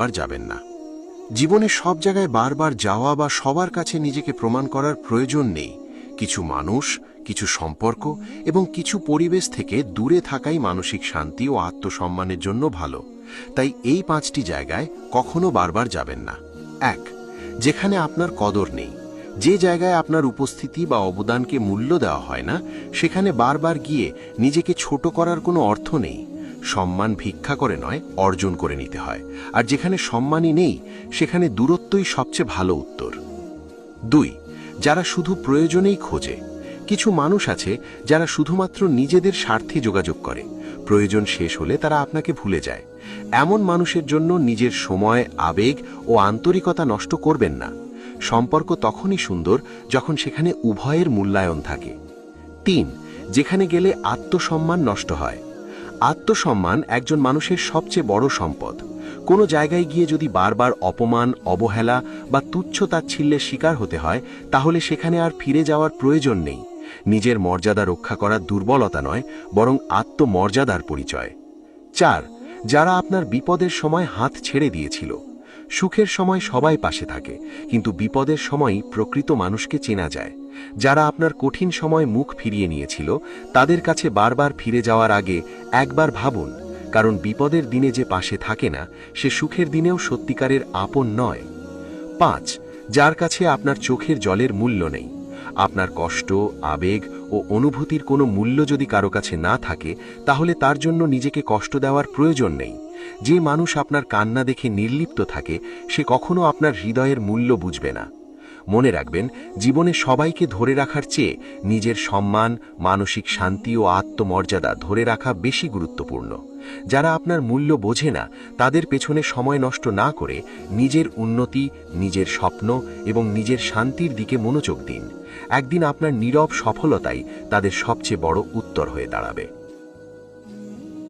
বারবার যাবেন না। জীবনে সব জায়গায় বারবার যাওয়া বা সবার কাছে নিজেকে প্রমাণ করার প্রয়োজন নেই। কিছু মানুষ, কিছু সম্পর্ক এবং কিছু পরিবেশ থেকে দূরে থাকাই মানসিক শান্তি ও আত্মসম্মানের জন্য ভালো। তাই এই 5টি জায়গায় কখনো বারবার যাবেন না। 1. যেখানে আপনার কদর নেই। যে জায়গায় আপনার উপস্থিতি বা অবদানকে মূল্য দেওয়া হয় না, সেখানে বারবার গিয়ে নিজেকে ছোট করার কোনো অর্থ নেই। সম্মান ভিক্ষা করে নয়, অর্জন করে নিতে হয়। আর যেখানে সম্মানই নেই, সেখানে দূরত্বই সবচেয়ে ভালো উত্তর। 2. যারা শুধু প্রয়োজনেই খোঁজে। কিছু মানুষ আছে যারা শুধুমাত্র নিজেদের স্বার্থে যোগাযোগ করে, প্রয়োজন শেষ হলে তারা আপনাকে ভুলে যায়। এমন মানুষের জন্য নিজের সময়, আবেগ ও আন্তরিকতা নষ্ট করবেন না। সম্পর্ক তখনই সুন্দর যখন সেখানে উভয়ের মূল্যায়ন থাকে। 3. যেখানে গেলে আত্মসম্মান নষ্ট হয়। আত্মসম্মান একজন মানুষের সবচেয়ে বড় সম্পদ। কোনো জায়গায় গিয়ে যদি বারবার অপমান, অবহেলা বা তুচ্ছ-তাচ্ছিল্যের শিকার হতে হয়, তাহলে সেখানে আর ফিরে যাওয়ার প্রয়োজন নেই। নিজের মর্যাদা রক্ষা করা দুর্বলতা নয়, বরং আত্মমর্যাদার পরিচয়। 4. যারা আপনার বিপদের সময় হাত ছেড়ে দিয়েছিল। সুখের সময় সবাই পাশে থাকে, কিন্তু বিপদের সময়ই প্রকৃত মানুষকে চেনা যায়। যারা আপনার কঠিন সময় মুখ ফিরিয়ে নিয়েছিল, তাদের কাছে বারবার ফিরে যাওয়ার আগে একবার ভাবুন, কারণ বিপদের দিনে যে পাশে থাকে না, সে সুখের দিনেও সত্যিকারের আপন নয়। 5. যার কাছে আপনার চোখের জলের মূল্য নেই। আপনার কষ্ট, আবেগ ও অনুভূতির কোনো মূল্য যদি কারো কাছে না থাকে, তাহলে তার জন্য নিজেকে কষ্ট দেওয়ার প্রয়োজন নেই। যে মানুষ আপনার কান্না দেখে নির্লিপ্ত থাকে, সে কখনো আপনার হৃদয়ের মূল্য বুঝবে না। মনে রাখবেন, জীবনে সবাইকে ধরে রাখার চেয়ে নিজের সম্মান, মানসিক শান্তি ও আত্মমর্যাদা ধরে রাখা বেশি গুরুত্বপূর্ণ। যারা আপনার মূল্য বোঝে না, তাদের পেছনে সময় নষ্ট না করে নিজের উন্নতি, নিজের স্বপ্ন এবং নিজের শান্তির দিকে মনোযোগ দিন। একদিন আপনার নীরব সফলতাই তাদের সবচেয়ে বড় উত্তর হয়ে দাঁড়াবে।